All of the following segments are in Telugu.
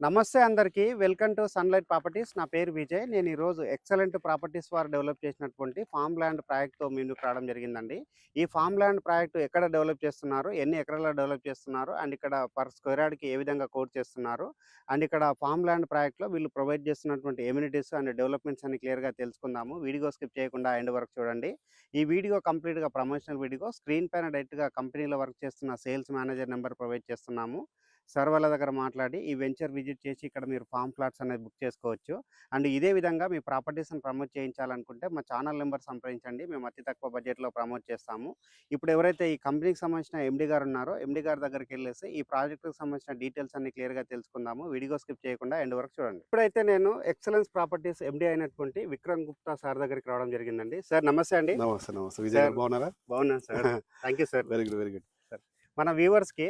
నమస్తే అందరికీ. Welcome to sunlight properties. నా పేరు విజయ్. నేను ఈరోజు ఎక్సలెంట్ ప్రాపర్టీస్ వారు డెవలప్ చేసినటువంటి ఫార్మ్ ల్యాండ్ ప్రాజెక్ట్‌తో మీ ముందుకు రావడం జరిగిందండి. ఈ ఫార్మ్ ల్యాండ్ ప్రాజెక్ట్ ఎక్కడ డెవలప్ చేస్తున్నారు? ఎన్ని ఎకరాల్లో డెవలప్ చేస్తున్నారు? అండ్ ఇక్కడ పర్ స్క్వేర్ యార్డ్‌కి ఏ విధంగా కోట్ చేస్తున్నారు? అండ్ ఇక్కడ ఫార్మ్ ల్యాండ్ ప్రాజెక్ట్‌లో వీళ్ళు ప్రొవైడ్ చేస్తున్నటువంటి ఎమ్యూనిటీస్ అండ్ డెవలప్‌మెంట్స్ అన్ని క్లియర్‌గా తెలుసుకుందాము. వీడియో స్కిప్ చేయకుండా ఎండ్ వరకు చూడండి. ఈ వీడియో కంప్లీట్‌గా ప్రమోషనల్ వీడియో. స్క్రీన్ పైన డైరెక్ట్‌గా కంపెనీలో వర్క్ చేస్తున్న సేల్స్ మేనేజర్ నెంబర్ ప్రొవైడ్ చేస్తున్నాము. సార్ వాళ్ళ దగ్గర మాట్లాడి ఈ వెంచర్ విజిట్ చేసి ఇక్కడ మీరు ఫామ్ ప్లాట్స్ అనేది బుక్ చేసుకోవచ్చు. అండ్ ఇదే విధంగా మీ ప్రాపర్టీస్ని ప్రమోట్ చేయించాలనుకుంటే మా ఛానల్ నెంబర్ సంప్రదించండి. మేము అతి తక్కువ బడ్జెట్లో ప్రమోట్ చేస్తాము. ఇప్పుడు ఎవరైతే ఈ కంపెనీకి సంబంధించిన ఎండి గారు ఉన్నారో ఎండి గారి దగ్గరికి వెళ్ళేసి ఈ ప్రాజెక్టుకి సంబంధించిన డీటెయిల్స్ అన్ని క్లియర్గా తెలుసుకుందాము. వీడియో స్కిప్ చేయకుండా ఎండ్ వరకు చూడండి. ఇప్పుడైతే నేను ఎక్సలెన్స్ ప్రాపర్టీస్ ఎండి అయినటువంటి విక్రమ్ గుప్తా సార్ దగ్గరికి రావడం జరిగిందండి. సార్ నమస్తే అండి. నమస్తే నమస్తే విజయ్ బాగున్నారా? బాగున్నాను sir. Thank you sir. Very good very good. మన వ్యూవర్స్ కి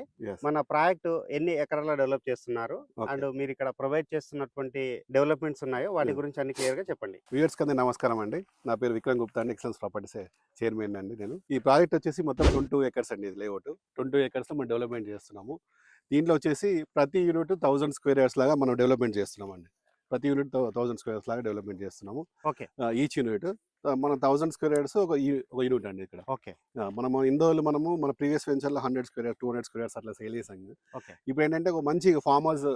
మన ప్రాజెక్ట్ ఎన్ని ఎకరాల్లో డెవలప్ చేస్తున్నారు అండ్ మీరు ఇక్కడ ప్రొవైడ్ చేస్తున్నటువంటి డెవలప్మెంట్స్ ఉన్నాయో వాటి గురించి అన్ని క్లియర్ గా చెప్పండి. వ్యూవర్స్ కి నమస్కారం అండి. నా పేరు విక్రమ్ గుప్తా అండి, ఎక్సలెన్స్ ప్రాపర్టీస్ చైర్మన్ అండి. నేను ఈ ప్రాజెక్ట్ వచ్చేసి మొత్తం 22 ఎకర్స్ అండి. ఇది లేఅవుట్ 22 ఎకర్స్ లో మనం డెవలప్మెంట్ చేస్తున్నాము. దీంట్లో వచ్చేసి ప్రతి యూనిట్ 1000 స్క్వేర్ యార్డ్స్ లాగా మనం డెవలప్మెంట్ చేస్తున్నాం అండి. ప్రతి యూనిట్ 1000 స్క్వేర్ యార్డ్స్ లాగా డెవలప్మెంట్ చేస్తున్నాము. ఓకే. ఈచ్ యూనిట్ మనం 1000 స్క్వేర్ యార్డ్స్ ఒక యూనిట్ అండి ఇక్కడ. ఓకే. మనము ఇందులో మనము మన ప్రీవియస్ వెంచర్లో 100 స్క్వేర్ యార్డ్స్ 200 స్క్వేర్ యార్డ్స్ అట్లా సేల్ చేసాము. ఓకే. ఇప్పుడు ఏంటంటే ఒక మంచి ఫార్మ్ హౌస్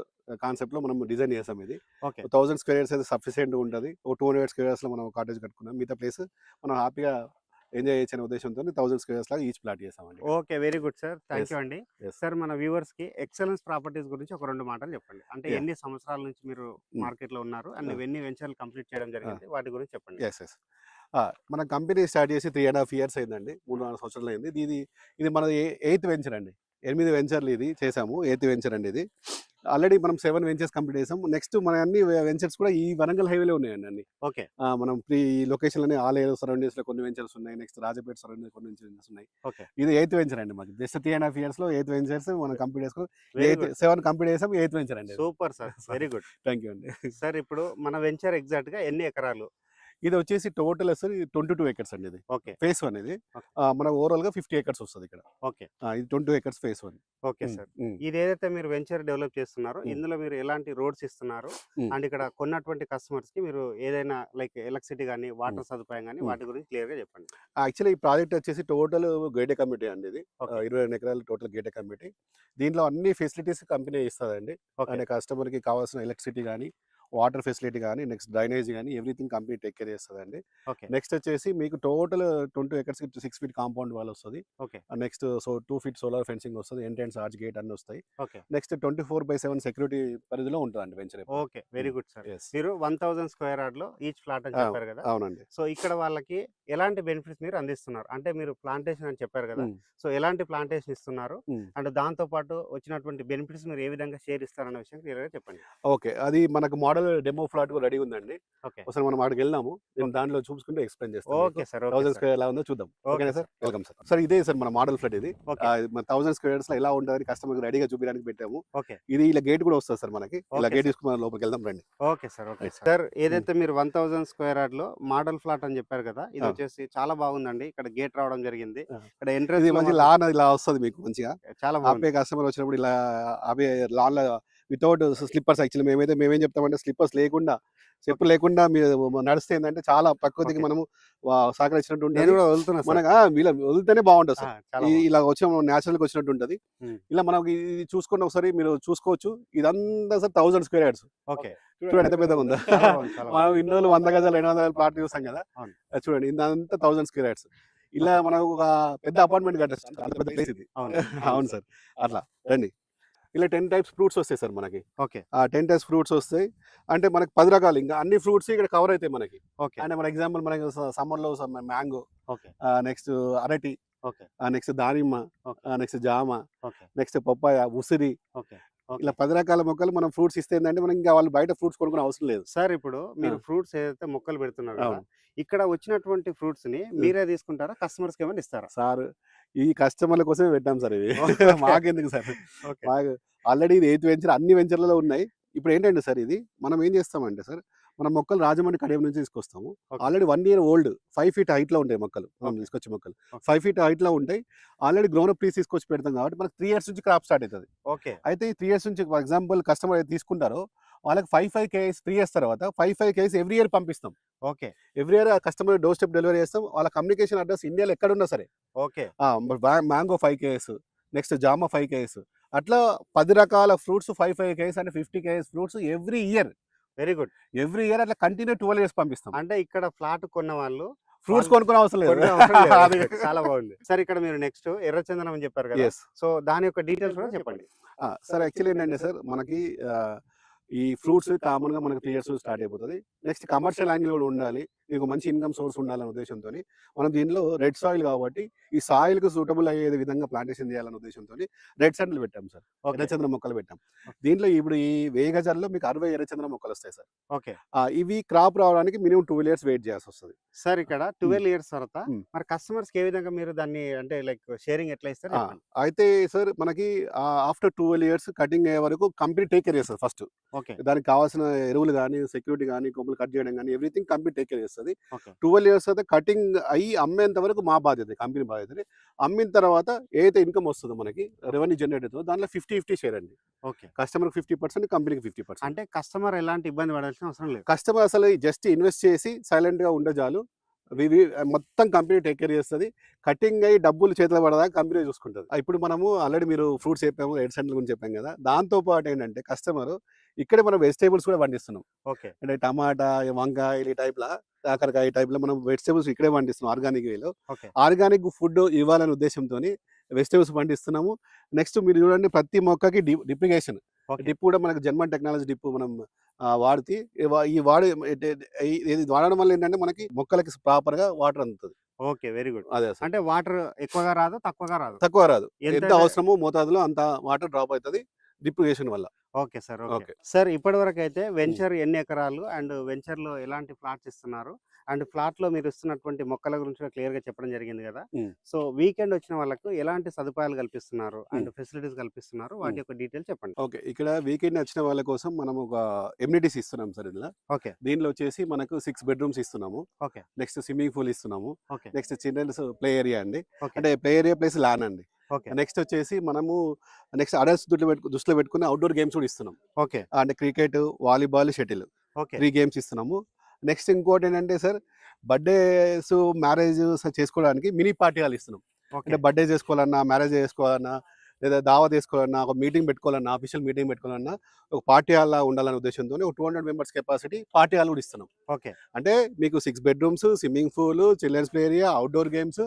కాన్సెప్ట్ లో మనం డిజైన్ చేసాం. ఇది ఓకే. 1000 స్క్వేర్ యార్డ్స్ అయితే సఫిషియెంట్ ఉంటుంది. ఒక 200 స్క్వేర్ యార్డ్స్ లో మనం కాటేజ్ కట్టుకున్నాం. మిగతా ప్లేస్ మనం హ్యాపీగా ఎంజాయ్ చేయొచ్చు అనే ఉద్దేశంతో 1000 స్క్వేర్ యార్డ్స్ లాగా ఈచ్ ప్లాట్ చేసామండి. Okay, very good sir. Thank you అండి. సార్ మన వ్యూవర్స్ కి ఎక్సలెన్స్ ప్రాపర్టీస్ గురించి ఒక 2 మాటలు చెప్పండి. అంటే ఎన్ని సంవత్సరాల నుంచి మీరు మార్కెట్ లో ఉన్నారు అండ్ ఎన్ని వెంచర్లు కంప్లీట్ చేయడం జరిగింది వాటి గురించి చెప్పండి. ఎస్ మన కంపెనీ స్టార్ట్ చేసి 3.5 years అయిందండి. 3-4 సంవత్సరాలు అయింది. ఇది మన 8th వెంచర్ అండి. 8 వెంచర్లు ఇది చేసాము. 8th వెంచర్ అండి ఇది. ఆల్రెడీ మనం 7 వెంచర్స్ కంప్లీట్ చేసాం. నెక్స్ట్ మన అన్ని వెంచర్స్ కూడా ఈ వరంగల్ హైవేలో ఉన్నాయండి అన్ని. ఓకే. మనం ఈ లొకేషన్ లోనే ఆల్ ఏరియా సరౌండింగ్స్ లో కొన్ని వెంచర్స్ ఉన్నాయి. నెక్స్ట్ రాజపేట సరౌండింగ్స్ కొన్ని వెంచర్స్ ఉన్నాయి. ఓకే. ఇది 8th వెంచర్ అండి. మాకు జస్ట్ 3.5 years లో 8 వెంచర్స్ మనం కంప్లీట్ చేసుకుని 7 కంప్లీట్ చేసాం. 8th వెంచర్ అండి. Super sir, very good. Thank you అండి. సార్ ఇప్పుడు మన వెంచర్ ఎగ్జాక్ట్ గా ఎన్ని ఎకరాలు? ఇది వచ్చేసి టోటల్ 22 ఎకర్స్ అండి. ఇది ఓకే. ఫేస్ 1 ఇది. మన ఓవరాల్ గా 50 ఎకర్స్ వస్తుంది ఇక్కడ. ఓకే. ఇది 22 ఎకర్స్ ఫేస్ 1. Okay sir. ఇది ఏదైతే మీరు వెంచర్ డెవలప్ చేస్తున్నారో ఇందులో మీరు ఎలాంటి రోడ్స్ ఇస్తున్నారు అండ్ ఇక్కడ కొన్నటువంటి కస్టమర్స్ కి మీరు ఏదైనా లైక్ ఎలక్ట్రిసిటీ కానీ వాటర్ సదుపాయం కానీ వాటి గురించి క్లియర్ గా చెప్పండి. యాక్చువల్లీ ఈ ప్రాజెక్ట్ వచ్చేసి టోటల్ గేటెడ్ కమ్యూనిటీ అండి. ఇది 22 ఎకరాలు టోటల్ గేటెడ్ కమ్యూనిటీ. దీంట్లో అన్ని ఫెసిలిటీస్ కంపెనీ ఇస్తుందండి. అంటే కస్టమర్ కి కావాల్సిన ఎలక్ట్రిసిటీ కానీ వాటర్ ఫెసిలిటీ కానీ నెక్స్ట్ డ్రైనేజ్ కానీ ఎవ్రీథింగ్ కంపెనీ టేక్ కేర్ చేస్తుందండి. నెక్స్ట్ వచ్చేసి మీకు total 20 acres 6 feet compound wall వస్తుంది. నెక్స్ట్ 2 feet సోలార్ ఫెన్సింగ్ వస్తుంది. ఎంట్రన్స్ ఆర్చ్ గేట్ అన్ని వస్తాయి. నెక్స్ట్ 24/7 సెక్యూరిటీ పరిధిలో ఉంటుందండి venture. Okay, very good sir. మీరు 1000 స్క్వేర్ యార్డ్ లో ఈచ్ ప్లాట్ అని చెప్పారు కదా. అవునండి. సో ఇక్కడ వాళ్ళకి ఎలాంటి బెనిఫిట్స్ మీరు అందిస్తున్నారు? అంటే మీరు ప్లాంటేషన్ అని చెప్పారు కదా, సో ఎలాంటి ప్లాంటేషన్ ఇస్తున్నారు అండ్ దాంతో పాటు వచ్చినటువంటి బెనిఫిట్స్ మీరు ఏ విధంగా షేర్ ఇస్తారన్న విషయం క్లియర్ గా చెప్పండి. ఓకే, అది మనకు మోడల్ డెమో ఫ్లాట్ రెడీ ఉందండి. ఒకసారి మనం అక్కడికి వెళ్దాము. నేను దాంట్లో చూసుకుంటే ఎక్స్ప్లెయిన్ చేస్తాను. Okay sir. 1000 స్క్వేర్ ఎలా ఉందో చూద్దాం. ఓకేనా సార్? Welcome sir. సార్ ఇదే సార్ మన మోడల్ ఫ్లాట్. ఇది 1000 స్క్వేర్స్ లో ఎలా ఉంటుందని కస్టమర్ రెడీగా చూపించడానికి పెట్టాము. ఇది ఇలా గేట్ కూడా వస్తుంది సార్ మనకి. ఇలా గేట్ తీసుకుని లోపలికి వెళ్దాం రండి. Okay sir. Okay sir. ఏదైతే మీరు 1000 స్క్వేర్ యార్డ్ లో మోడల్ ఫ్లాట్ అని చెప్పారు కదా, ఇది వచ్చేసి చాలా బాగుందండి. ఇక్కడ గేట్ రావడం జరిగింది. ఇక్కడ ఎంట్రన్స్ మంచి లాన్ ఇలా వస్తుంది మీకు మంచిగా. చాలా బాగుంది. కస్టమర్ వచ్చినప్పుడు ఇలా అవే లాన్ లో వితౌట్ స్లిప్పర్స్. యాక్చువల్లీ మేమేం చెప్తామంటే స్లిప్పర్స్ లేకుండా చెప్పులు లేకుండా మీరు నడిస్తే ఏంటంటే చాలా ప్రకృతికి మనము సహకరించినట్టు ఉంటుంది. మనకు వీళ్ళ వదిలితేనే బాగుంటుంది సార్. ఇలా వచ్చి న్యాచురల్ గా వచ్చినట్టు ఉంటుంది. ఇలా మనం ఇది చూసుకుని ఒకసారి మీరు చూసుకోవచ్చు. ఇదంతా సార్ 1000 స్క్వేర్ యార్డ్స్. ఓకే. చూడండి ఎంత పెద్దగా ఉందా. మనం ఇన్ని రోజులు 100 గజాలు 200 గజాలు ప్లాట్ చూస్తాం కదా. చూడండి ఇదంతా 1000 స్క్వేర్ యార్డ్స్. ఇలా మనకు ఒక పెద్ద అపార్ట్మెంట్ కట్టేస్తాం. అంత పెద్ద ప్లేస్ ఇది. అవును సార్. అట్లా రండి. ఇలా 10 types ఫ్రూట్స్ వస్తాయి సార్ మనకి. ఓకే. 10 types ఫ్రూట్స్ వస్తాయి. అంటే మనకి 10 రకాలు ఇంకా అన్ని ఫ్రూట్స్ ఇక్కడ కవర్ అవుతాయి మనకి. అంటే మన ఎగ్జాంపుల్ మనకి సమ్మర్ లో మ్యాంగో, నెక్స్ట్ అరటి, నెక్స్ట్ దానిమ్మ, నెక్స్ట్ జామ, నెక్స్ట్ పప్పాయ, ఉసిరి, ఇలా 10 రకాల మొక్కలు మనం ఫ్రూట్స్ ఇస్తే ఏంటంటే మనం ఇంకా వాళ్ళు బయట ఫ్రూట్స్ కొనుక్కునే అవసరం లేదు సార్. ఇప్పుడు మీరు ఫ్రూట్స్ ఏదైతే మొక్కలు పెడుతున్నారు కదా, ఇక్కడ వచ్చినటువంటి ఫ్రూట్స్ ని మీరే తీసుకుంటారా, కస్టమర్స్ కి ఏమైనా ఇస్తారా? సార్ ఈ కస్టమర్ల కోసమే పెట్టాం సార్. ఇవి మాకెందుకు సార్. మాకు ఆల్రెడీ ఇది 8th వెంచర్, అన్ని వెంచర్లలో ఉన్నాయి. ఇప్పుడు ఏంటంటే సార్ ఇది మనం ఏం చేస్తామంటే సార్ మన మొక్కలు రాజమండ్రి కడియం నుంచి తీసుకొస్తాము. Okay. Already 1 year old 5 feet హైట్‌లో ఉంటాయి మొక్కలు. మనం ఓకే. తీసుకొచ్చే మొక్కలు ఓకే. 5 ఫీట్ హైట్‌లో ఉంటాయి. ఆల్రెడీ గ్రోన్ అప్ ట్రీస్ తీసుకొచ్చి పెడతాం కాబట్టి మనకు 3 ఇయర్స్ నుంచి క్రాప్ స్టార్ట్ అయితది. ఓకే. అయితే ఈ 3 ఇయర్స్ నుంచి ఫర్ ఎగ్జాంపుల్ కస్టమర్ ఏదైతే తీసుకుంటారో వాళ్ళకి 5 కేజీస్ 3 ఇయర్స్ తర్వాత 5 కేజీస్ ఎవ్రీ ఇయర్ పంపిస్తాం. ఓకే. ఎవ్రీ ఇయర్ ఆ కస్టమర్ డోర్ స్టెప్ డెలివరీ చేస్తాం. వాళ్ళ కమ్యూనికేషన్ అడ్రస్ ఇండియాలో ఎక్కడున్నా సరే. ఓకే. మ్యాంగో 5 కేజీస్, నెక్స్ట్ జామ 5 కేజీస్, అట్లా 10 రకాల ఫ్రూట్స్ 5 కేజీస్ అంటే 50 kgs fruits every year. Very good. Every year అట్లా కంటిన్యూ 12 ఇయర్స్ పంపిస్తాం. అంటే ఇక్కడ ఫ్లాట్ కొన్న వాళ్ళు ఫ్రూట్స్ కొనుక్కునే అవసరం లేదు. కొనే అవసరం లేదు. అది చాలా బాగుంది సార్. ఇక్కడ మీరు నెక్స్ట్ ఎర్రచందనం అని చెప్పారు కదా, yes. సో దాని యొక్క డీటెయిల్స్ కూడా చెప్పండి. సార్ యాక్చువల్లీ ఏంటంటే సార్ మనకి ఈ ఫ్రూట్స్ కామన్గా మనకి 3 ఇయర్స్ స్టార్ట్ అయిపోతుంది. నెక్స్ట్ కమర్షియల్ యాంగిల్ కూడా ఉండాలి, మీకు మంచి ఇన్కమ్ సోర్స్ ఉండాలనే ఉద్దేశంతో మనం దీనిలో రెడ్ సాయిల్ కాబట్టి ఈ సాయిల్కి సూటబుల్ అయ్యే విధంగా ప్లాంటేషన్ చేయాలనే ఉద్దేశంతో రెడ్ సెంటర్లు పెట్టాం సార్. ఓకే. ఎర్రచంద్ర మొక్కలు పెట్టాం. దీంట్లో ఇప్పుడు ఈ 1000 గజాల్లో మీకు 60 ఎర్రచంద్ర మొక్కలు వస్తాయి సార్. ఓకే. ఇవి క్రాప్ రావడానికి మినిమం 12 ఇయర్స్ వెయిట్ చేయాల్సి వస్తుంది సార్ ఇక్కడ 12 ఇయర్స్ తర్వాత Hmm. మరి కస్టమర్స్ ఏ విధంగా మీరు దాన్ని అంటే లైక్ షేరింగ్ ఎట్లా ఇస్తారు చెప్పండి. అయితే సార్ మనకి ఆఫ్టర్ 12 ఇయర్స్ కటింగ్ అయ్యే వరకు కంపెనీ టేక్ కేర్ చేస్తుంది. First okay. దానికి కావాల్సిన ఎరువులు కానీ సెక్యూరిటీ కానీ కొమ్మలు కట్ చేయడం కానీ ఎవ్రీథింగ్ కంపెనీ టేక్ కేర్ చేస్తుంది. ఓకే. 12 ఇయర్స్ అయితే కటింగ్ అయ్యి అమ్మేంత వరకు మా బాధ్యత, కంపెనీ బాధ్యత. అమ్మిన తర్వాత ఏదైతే ఇన్కమ్ వస్తుందో మనకి రెవెన్యూ జనరేట్ అవుతుందో దాంట్లో 50-50 షేర్ అండి. ఓకే. కస్టమర్కి 50%, కంపెనీకి 50%. అంటే కస్టమర్ ఎలాంటి ఇబ్బంది పడాల్సిన అవసరం లేదు. కస్టమర్ అసలు జస్ట్ ఇన్వెస్ట్ చేసి సైలెంట్గా ఉండే చాలు. మొత్తం కంపెనీ టేక్ కేర్ చేస్తుంది. కటింగ్ అయ్యి డబ్బులు చేతిలో పడదాకా కంపెనీ చూసుకుంటుంది. ఇప్పుడు మనము ఆల్రెడీ మీరు ఫ్రూట్స్ చెప్పాము, రెడ్ సెంటర్ గురించి చెప్పాం కదా. దాంతో పాటు ఏంటంటే కస్టమర్ ఇక్కడే మనం వెజిటేబుల్స్ కూడా పండిస్తున్నాం. ఓకే. అంటే టమాటా, వంకాయ ఈ టైప్లో, కాకరకాయ టైప్లో మనం వెజిటేబుల్స్ ఇక్కడే పండిస్తున్నాం ఆర్గానిక్ వేలో. ఓకే. ఆర్గానిక్ ఫుడ్ ఇవ్వాలనే ఉద్దేశంతో వెజిటేబుల్స్ పండిస్తున్నాము. నెక్స్ట్ మీరు చూడండి ప్రతి మొక్కకి డిప్లికేషన్ ఓకే. డిప్ కూడా మనకు జర్మన్ టెక్నాలజీ డిప్ మనం వాడితే ఈ ఇది వాడడం వల్ల ఏంటంటే మనకి మొక్కలకి ప్రాపర్గా వాటర్ అందుతుంది. ఓకే. Very good. అదే సార్. అంటే వాటర్ ఎక్కువగా రాదు, తక్కువగా రాదు. తక్కువ రాదు, ఎంత ఎంత అవసరమో మోతాదులో అంత వాటర్ డ్రాప్ అవుతుంది డ్రిప్లికేషన్ వల్ల. Okay sir. Okay okay. Sir, ఇప్పటి వరకు అయితే వెంచర్ ఎన్ని ఎకరాలు అండ్ వెంచర్ లో ఎలాంటి ఫ్లాట్స్ ఇస్తున్నారు అండ్ ఫ్లాట్ లో మీరు ఇస్తున్నటువంటి మొక్కల గురించి క్లియర్ గా చెప్పడం జరిగింది కదా. సో వీకెండ్ వచ్చిన వాళ్ళకు ఎలాంటి సదుపాయాలు కల్పిస్తున్నారు అండ్ ఫెసిలిటీస్ కల్పిస్తున్నారు, వాటి యొక్క డీటెయిల్స్ చెప్పండి. ఓకే. ఇక్కడ వీకెండ్ వచ్చిన వాళ్ళ కోసం మనం ఒక ఎమ్యూనిటీస్ ఇస్తున్నాం సార్. ఇలా ఓకే. దీనిలో వచ్చేసి మనకు 6 బెడ్రూమ్స్ ఇస్తున్నాము. ఓకే. నెక్స్ట్ స్విమ్మింగ్ పూల్ ఇస్తున్నాము. Okay. Next children's play area అండి. ఓకే. అంటే ప్లే ఏరియా ప్లస్ లాన్ అండి. ఓకే. నెక్స్ట్ వచ్చేసి మనము నెక్స్ట్ అడల్ట్స్ దృష్టిలో పెట్టుకుని అవుట్డోర్ గేమ్స్ కూడా ఇస్తున్నాం. ఓకే. అంటే cricket, volleyball, shuttle okay. 3 games ఇస్తున్నాము. నెక్స్ట్ ఇంకోటి ఏంటంటే సార్ బర్త్డేస్, మ్యారేజ్ చేసుకోవడానికి మినీ పార్టీ హాల్ ఇస్తున్నాం. ఓకే. అంటే బర్త్డే చేసుకోవాలన్నా, మ్యారేజ్ చేసుకోవాలన్నా, లేదా దావత్ చేసుకోవాలన్నా, ఒక మీటింగ్ పెట్టుకోవాలన్నా, అఫీషియల్ మీటింగ్ పెట్టుకోవాలన్నా ఒక పార్టీ హాల్ ఉండాలనే ఉద్దేశంతో ఒక 200 మెంబర్స్ కెపాసిటీ పార్టీ హాల్ కూడా ఇస్తున్నాం. ఓకే. అంటే మీకు 6 bedrooms, swimming pool, children's play area, outdoor games,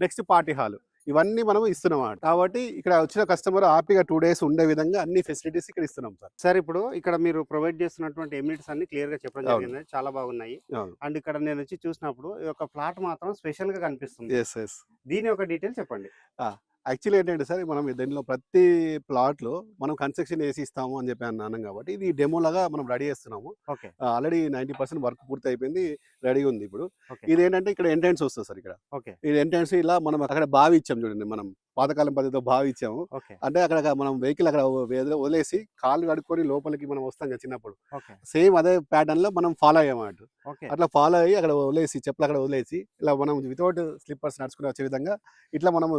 next party hall ఇవన్నీ మనం ఇస్తున్నాం. కాబట్టి ఇక్కడ వచ్చిన కస్టమర్ హ్యాపీగా 2 days ఉండే విధంగా అన్ని ఫెసిలిటీస్ ఇక్కడ ఇస్తున్నాం సార్. సార్, ఇప్పుడు ఇక్కడ మీరు ప్రొవైడ్ చేస్తున్నటువంటి ఎమ్యూనిటీస్ అన్ని క్లియర్ గా చెప్పడం అవును. జరిగింది, చాలా బాగున్నాయి. అవును. అండ్ ఇక్కడ నేను వచ్చి చూసినప్పుడు ఈ యొక్క ఫ్లాట్ మాత్రం స్పెషల్ గా కనిపిస్తుంది. S S. దీని యొక్క డీటెయిల్స్ చెప్పండి. యాక్చువల్లీ ఏంటంటే సార్ మనం దీనిలో ప్రతి ప్లాట్లో మనం కన్స్ట్రక్షన్ వేసి ఇస్తాము అని చెప్పి అన్నాం కాబట్టి ఇది డెమో లాగా మనం రెడీ చేస్తున్నాము. ఓకే. ఆల్రెడీ 90% వర్క్ పూర్తి అయిపోయింది, రెడీ ఉంది. ఇప్పుడు ఓకే. ఇది ఏంటంటే ఇక్కడ ఎంట్రన్స్ వస్తుంది సార్. ఇక్కడ ఓకే. ఇది ఎంట్రన్స్ ఇలా మనం అక్కడ బావి ఇచ్చాం చూడండి, మనం పాతకాలం పద్ధతితో బావి ఇచ్చాము. ఓకే. అంటే అక్కడ మనం వెహికల్ అక్కడ వదిలేసి కాళ్ళు కడుక్కొని లోపలికి మనం వస్తాం కదా చిన్నప్పుడు, ఓకే. సేమ్ అదే ప్యాటర్న్ లో మనం ఫాలో అయ్యామాట. ఓకే. అట్లా ఫాలో అయ్యి అక్కడ వదిలేసి చెప్పులు అక్కడ వదిలేసి ఇలా మనం వితౌట్ స్లిప్పర్స్ నడుచుకుని వచ్చే విధంగా ఇట్లా మనం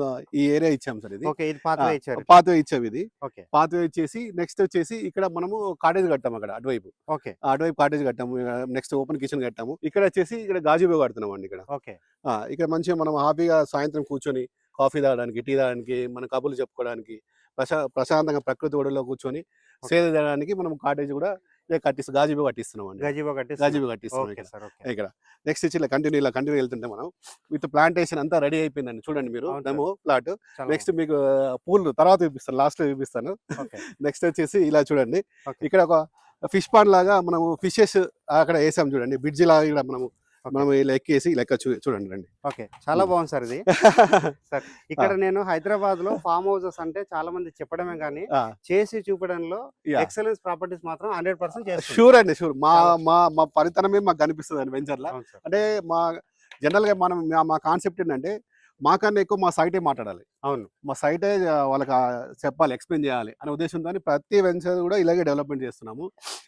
ఈ ఏరియా ఇచ్చాం సార్. ఇది ఓకే. ఇది పాతవే ఇచ్చారు. పాత్వే ఇచ్చాం. ఇది ఓకే. పాత్వే ఇచ్చేసి నెక్స్ట్ వచ్చేసి ఇక్కడ మనము కాటేజ్ కట్టాము. అక్కడ అటువైపు ఓకే. అటువైపు కాటేజ్ కట్టాము. నెక్స్ట్ ఓపెన్ కిచెన్ కట్టాము. ఇక్కడ వచ్చేసి ఇక్కడ గాజుబే కడుతున్నాం అండి. ఇక్కడ ఓకే. ఇక్కడ మంచిగా మనం హ్యాపీగా సాయంత్రం కూర్చొని కాఫీ తాగడానికి, టీ తాగడానికి, మన కబుర్లు చెప్పుకోవడానికి, ప్రశాంతంగా ప్రకృతి ఒడిలో కూర్చొని సేద చేయడానికి మనం కాటేజ్ కూడా గాజుబే కట్టిస్తున్నాం అండి. గజిబో గాజుబే కట్టిస్తున్నాం ఓకే ఇక్కడ. సార్. ఓకే. ఇక్కడ నెక్స్ట్ వచ్చి ఇలా కంటిన్యూ వెళ్తుంటే మనం విత్ ప్లాంటేషన్ అంతా రెడీ అయిపోయిందండి. చూడండి మీరు అవును డెమో ప్లాట్. చాలా నెక్స్ట్ మీకు పూల్ తర్వాత చూపిస్తాను, లాస్ట్ లో చూపిస్తాను. ఓకే. నెక్స్ట్ వచ్చేసి ఇలా చూడండి, ఓకే. ఇక్కడ ఒక ఫిష్ పాండ్ లాగా మనము ఫిషెస్ అక్కడ వేసాం చూడండి. బ్రిడ్జ్ లాగా ఇక్కడ మనం ఇలా ఎక్కేసి లెక్క చూడండి రండి. ఓకే. చాలా బాగుంది సార్ ఇది. సార్, ఇక్కడ నేను హైదరాబాద్ లో ఫామ్ హౌసెస్ అంటే చాలా మంది చెప్పడమే కానీ చేసి చూపడంలో ఎక్సలెన్స్ ప్రాపర్టీస్ మాత్రం 100% చేస్తారు. షూర్ అండి, షూర్. మా పరితనమే మాకు కనిపిస్తుంది అండి వెంచర్ లా. అవును సార్. అంటే మా జనరల్ గా మా కాన్సెప్ట్ ఏంటంటే మాకన్నా ఎక్కువ మా సైటే మాట్లాడాలి. అవును. మా సైటే వాళ్ళకి చెప్పాలి, ఎక్స్‌ప్లెయిన్ చేయాలి అనే ఉద్దేశంతోని ప్రతి వెంచర్ కూడా ఇలాగే డెవలప్‌మెంట్ చేస్తున్నాము.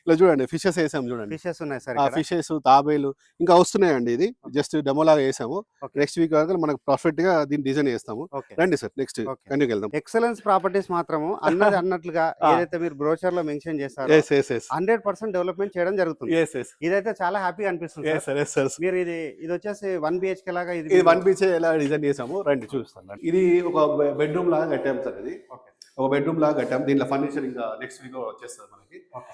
ఇలా చూడండి ఫిషెస్ ఏసాం చూడండి. ఫిషెస్ ఉన్నాయి సార్ ఆ! ఇక్కడ. ఫిషెస్, తాబేలు ఇంకా వస్తున్నాయండి. ఇది ఓకే. జస్ట్ డెమోలాగా ఏసాము. ఓకే. నెక్స్ట్ వీక్ వరకు మనకు పర్ఫెక్ట్‌గా దీన్ని డిజైన్ చేస్తాము. ఓకే. రండి సార్ నెక్స్ట్ ఓకే. కంటిన్యూకెళ్దాం. ఎక్సలెన్స్ ప్రాపర్టీస్ మాత్రము అన్నది అన్నట్లుగా ఆ! ఏదైతే మీరు బ్రోచర్‌లో మెన్షన్ చేసారో యెస్. యెస్. యెస్. 100% డెవలప్‌మెంట్ చేయడం జరుగుతుంది. యెస్. యెస్. ఇదైతే చాలా హ్యాపీగా అనిపిస్తుంది yes sir. Sir. Yes sir. మీరు ఇదొచ్చేసి 1 బీహెచ్‌కే లాగా ఇది ఇది మీరు 1 బీచ్ ఎలా డిజైన్ చేసాము రండి చూపిస్తాను. రండి. ఇది ఒక బెడ్‌రూమ్ లాగా కట్టాము సార్ ఇది. ఓకే. ఒక బెడ్‌రూమ్ లాగా కట్టాము. దీంట్లో ఫర్నిచర్ ఇంకా నెక్స్ట్ వీక్ వచ్చేస్తది మనకి. ఓకే.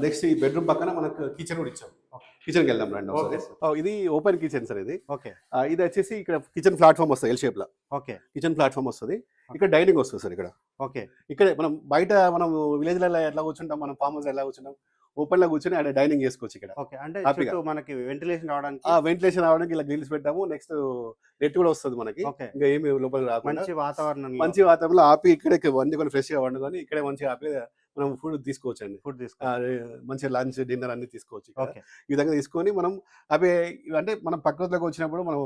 నెక్స్ట్ ఈ బెడ్‌రూమ్ పక్కన మనకు కిచెన్ కూడా ఇచ్చాము. ఓకే. కిచెన్‌కి వెళ్దాం రండి ఓకే ఒకసారి. సార్. ఇది ఓపెన్ కిచెన్ సార్ ఇది. ఓకే. ఇది వచ్చేసి ఇక్కడ కిచెన్ ప్లాట్‌ఫామ్ వస్తది ఎల్ షేప్‌లో. ఓకే. కిచెన్ ప్లాట్‌ఫామ్ వస్తది. ఇక్కడ డైనింగ్ వస్తది సార్ ఇక్కడ. ఓకే. ఇక్కడే మనం బయట మనం విలేజ్‌లలో ఎట్లా కూర్చుంటాం, మనం ఫార్మ్ హౌస్‌లో ఎలా కూర్చుంటాం, ఓపెన్‌లో కూర్చొని ఆడ డైనింగ్ చేసుకోవచ్చు ఇక్కడ. ఓకే. అంటే హ్యాపీగా. చుట్టూ మనకి వెంటిలేషన్ రావడానికి వెంటిలేషన్ రావడానికి ఇలా గ్రిల్స్ పెట్టాము. నెక్స్ట్ నెట్ కూడా వస్తది మనకి. ఓకే. ఇంకా ఏమి లోపలికి రాకుండా మంచి వాతావరణంలో మంచి వాతావరణంలో ఆపి ఇక్కడే వండుకొని ఫ్రెష్‌గా వండుకొని ఇక్కడే మంచిగా హ్యాపీగా మనం ఫుడ్ తీసుకోవచ్చండి. ఫుడ్ తీసుకో. మంచిగా లంచ్, డిన్నర్ అన్ని తీసుకోవచ్చు ఇక్కడ. ఓకే. ఈ విధంగా తీసుకొని మనం అవి అంటే మనం ప్రకృతిలోకి వచ్చినప్పుడు మనం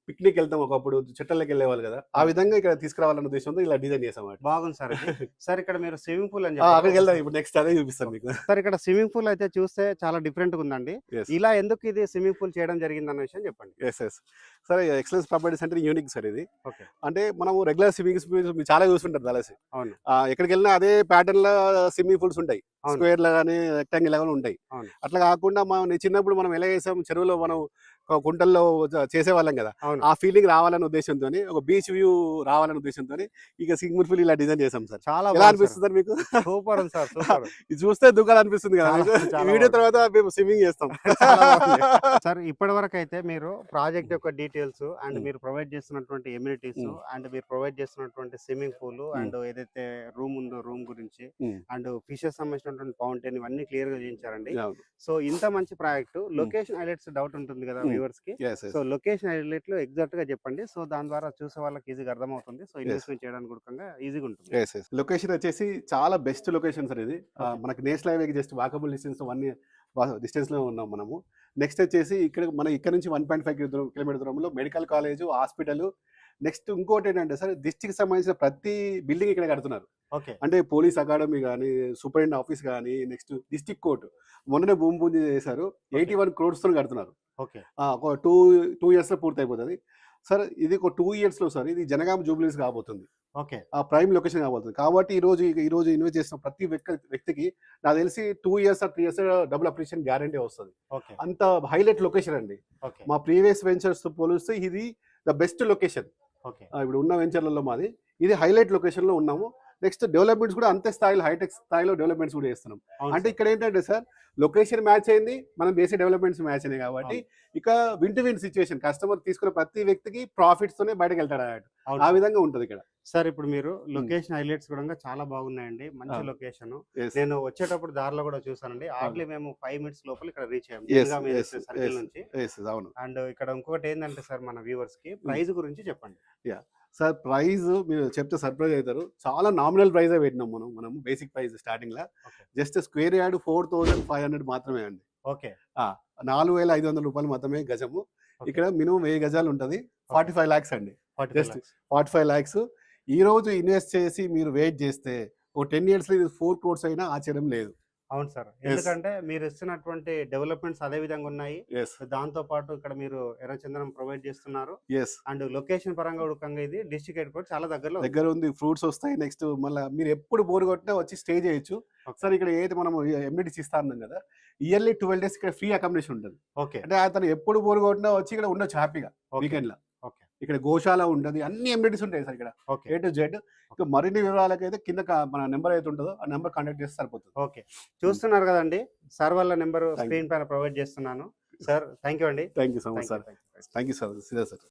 పిక్నిక్ వెళ్తాం ఒకప్పుడు చెట్లలోకి వెళ్ళేవాళ్ళు కదా! ఆ విధంగా ఇక్కడ తీసుకురావాలన్న ఉద్దేశంతో ఇలా డిజైన్ చేసామన్నమాట. బాగుంది సార్ ఇది. సార్ ఇక్కడ మీరు స్విమ్మింగ్ పూల్ అని అక్కడికి చెప్పారు. వెళ్దాం ఇప్పుడు నెక్స్ట్ అదే చూపిస్తాను మీకు. సార్ ఇక్కడ స్విమ్మింగ్ పూల్ అయితే చూస్తే చాలా డిఫరెంట్‌గా ఉందండి. యెస్. ఇలా ఎందుకు ఇది స్విమ్మింగ్ పూల్ చేయడం జరిగిందన్న విషయం చెప్పండి. యెస్. యెస్. సరే ఎక్సలెన్స్ ప్రాపర్టీస్ అంటే యూనిక్ సార్ ఇది. ఓకే. అంటే మనము రెగ్యులర్ స్విమ్మింగ్ పూల్స్ మీరు చాలా చూస్తుంటారు తెలిసి. అవును. ఎక్కడికెళ్ళినా అదే ప్యాటర్న్‌లో స్విమ్మింగ్ పూల్స్ ఉంటాయి. అవును. స్క్వేర్‌లో గాని, రెక్టాంగిల్‌లో గాని ఉంటాయి. అవును. అట్లా కాకుండా చిన్నప్పుడు మనం ఎలా చేసాం చెరువులో మనం కుంటల్లో చేసేవాళ్ళం కదా! అవును. ఆ ఫీలింగ్ రావాలనే ఉద్దేశంతోని ఒక బీచ్ వ్యూ రావాలనే ఉద్దేశంతోని ఇక స్విమ్మింగ్ పూల్ ఇలా డిజైన్ చేసాం సార్. చాలా ఎలా బాగుంది సార్. అనిపిస్తుంది సార్ మీకు? సూపర్ ఉంది సార్. సూపర్. ఇది చూస్తే దుఃఖాలనిపిస్తుంది కదా చాలా, మీకు? చాలా ఈ వీడియో బాగుంది. తర్వాత మేము స్విమ్మింగ్ చేస్తాం. చాలా బాగుంది. సార్ ఇప్పటివరకైతే మీరు ప్రాజెక్ట్ యొక్క డీటెయిల్స్ అండ్ హ్మ్. మీరు ప్రొవైడ్ చేస్తున్నటువంటి ఎమ్యూనిటీస్ హ్మ్. అండ్ మీరు ప్రొవైడ్ చేస్తున్నటువంటి స్విమ్మింగ్ పూల్ అండ్ ఏదైతే రూమ్ ఉందో రూమ్ గురించి హ్మ్. అండ్ ఫిషెస్ సంబంధించినటువంటి ఫౌంటైన్ ఇవన్నీ క్లియర్ గా చూపించారండి. అవును. సో ఇంత మంచి ప్రాజెక్ట్ లొకేషన్ హైలైట్స్ డౌట్ ఉంటుంది కదా వ్యూవర్స్ కి. Yes. Yes. So location highlight లో ఎగ్జాక్ట్ గా చెప్పండి. సో దాని ద్వారా చూసే వాళ్ళకి ఈజీగా అర్థమవుతుంది. సో ఇన్వెస్ట్మెంట్ చేయడానికి కూడా ఈజీగా ఉంటుంది. యెస్. యెస్. లొకేషన్ వచ్చేసి చాలా బెస్ట్ లొకేషన్ సార్ ఇది. ఓకే. మనకి నేషనల్ హైవేకి జస్ట్ వాకబుల్ డిస్టెన్స్ 1 డిస్టెన్స్‌లో ఉన్నాం మనము. నెక్స్ట్ వచ్చేసి ఇక్కడ నుంచి 1.5 కిలోమీటర్ దూరంలో మెడికల్ కాలేజు, హాస్పిటలు. నెక్స్ట్ ఇంకోటేంటంటే సార్ డిస్ట్రిక్ట్‌కి సంబంధించిన ప్రతి బిల్డింగ్ ఇక్కడ కడుతున్నారు. ఓకే. అంటే పోలీస్ అకాడమీ గాని, సూపరింటెండెంట్ ఆఫీస్ గాని, నెక్స్ట్ డిస్ట్రిక్ట్ కోర్ట్ మొన్ననే భూమి పూజ చేశారు. 81 క్రోర్స్‌తోని కడుతున్నారు. ఓకే. ఒక 2 ఇయర్స్‌లో పూర్తయిపోతది. సార్ ఇది ఒక 2 ఇయర్స్‌లో సార్ ఇది జనగామ జూబ్లీస్ కాబోతుంది. ఓకే. ఆ ప్రైమ్ లొకేషన్ కాబోతుంది. కాబట్టి ఈరోజు ఇన్వెస్ట్ చేసిన ప్రతి వ్యక్తికి నాకు తెలిసి 2 years or 3 years double appreciation guarantee వస్తది. ఓకే. అంత హైలైట్ లొకేషన్ అండి. ఓకే. మా ప్రీవియస్ వెంచర్స్‌తో పోలిస్తే ఇది ద బెస్ట్ లొకేషన్. ఓకే. ఇప్పుడు ఉన్న వెంచర్‌లలో మాది ఇది హైలైట్ లొకేషన్‌లో ఉన్నాము. నెక్స్ట్ డెవలప్‌మెంట్స్ కూడా అంతే స్థాయిలో హైటెక్ స్థాయిలో డెవలప్‌మెంట్స్ కూడా చేస్తున్నాం. అవును అంటే సార్. ఇక్కడ ఏంటంటే సార్ లొకేషన్ మ్యాచ్ అయింది. మనం చేసే డెవలప్‌మెంట్స్ మ్యాచ్ అయినాయి కాబట్టి అవును. ఇక win to win situation customer తీసుకున్న ప్రతి వ్యక్తికి ప్రాఫిట్స్ తోనే బయటకెళ్తాడన్నట్టు. అవును ఆ సార్. విధంగా ఉంటది ఇక్కడ. సార్ ఇప్పుడు మీరు లొకేషన్ హైలైట్స్ కూడా చాలా బాగున్నాయండి. మంచి ఆ! లొకేషన్. యెస్. నేను వచ్చేటప్పుడు దారిలో కూడా చూసానండి. అవును. హార్డ్లీ మేము 5 మినిట్స్ లోపల ఇక్కడ రీచ్ అయ్యాం. యెస్. జనగామ యెస్. ఏదైతే సర్కిల్ యెస్. నుంచి. యెస్. అవును. అండ్ ఇక్కడ ఇంకొకటి ఏంటంటే సార్ మన వ్యూవర్స్ కి ప్రైస్ గురించి చెప్పండి. యాహ్! సార్ ప్రైస్ మీరు చెప్తే సర్ప్రైజ్ అయితారు. చాలా నామినల్ ప్రైజే పెట్టినాం మనం బేసిక్ ప్రైస్ స్టార్టింగ్‌ల. ఓకే. జస్ట్ స్క్వేర్ యార్డ్ 4500 మాత్రమే అండి. ఓకే. ఆ! రూ. 4500 మాత్రమే గజము. ఓకే. ఇక్కడ మినిమమ్ 1000 గజాలు ఉంటది. 45 లాక్స్ అండి. 45 జస్ట్ lakhs. 45 లాక్స్. ఈరోజు ఇన్వెస్ట్ చేసి మీరు వెయిట్ చేస్తే ఓ 10 ఇయర్స్‌లో ఇది 4 క్రోర్స్ అయినా ఆశ్చర్యం లేదు. అవును సార్. యెస్. ఎందుకంటే మీరు ఇస్తున్నటువంటి డెవలప్‌మెంట్స్ అదే విధంగా ఉన్నాయి. యెస్. దాంతో పాటు ఇక్కడ మీరు ఎర్రచందనం ప్రొవైడ్ చేస్తున్నారు. యెస్. అండ్ లొకేషన్ పరంగా ఉడకంగా ఇది డిస్ట్రిక్ట్ హెడ్ క్వార్టర్ చాలా దగ్గరలో ఉంది. దగ్గర ఉంది. ఫ్రూట్స్ వస్తాయి. నెక్స్ట్ మళ్ళా మీరు ఎప్పుడు బోర్ కొట్టినా వచ్చి స్టే చేయొచ్చు. ఓకే. సార్ ఇక్కడ ఏదైతే మనం ఎమ్యూనిటీస్ ఇస్తా అన్నాం కదా! ఇయర్లీ 12 డేస్ ఇక్కడ ఫ్రీ అకామిడేషన్ ఉంటది. ఓకే. అంటే అతను ఎప్పుడు బోర్ కొట్టినా వచ్చి ఇక్కడ ఉండొచ్చు హ్యాపీగా ఓకే. వీకెండ్‌ల. ఓకే. ఇక్కడ గోశాల ఉంటది. అన్ని ఎమ్యూనిటీస్ ఉంటాయి సార్ ఇక్కడ. ఓకే. A to Z. ఇక మరిన్ని వివరాలకైతే కింద మన నంబర్ అయితే ఉంటదో ఆ నంబర్ కాంటాక్ట్ చేస్తే సరిపోతుంది. ఓకే. చూస్తున్నారు కదండీ! సార్ వాళ్ళ నంబర్ థాంక్ యూ. స్క్రీన్ పైన ప్రొవైడ్ చేస్తున్నాను. సార్ థాంక్ యూ అండి. Thank you so much thank you. Sir. Thank you. Thank you sir. సీదా సార్.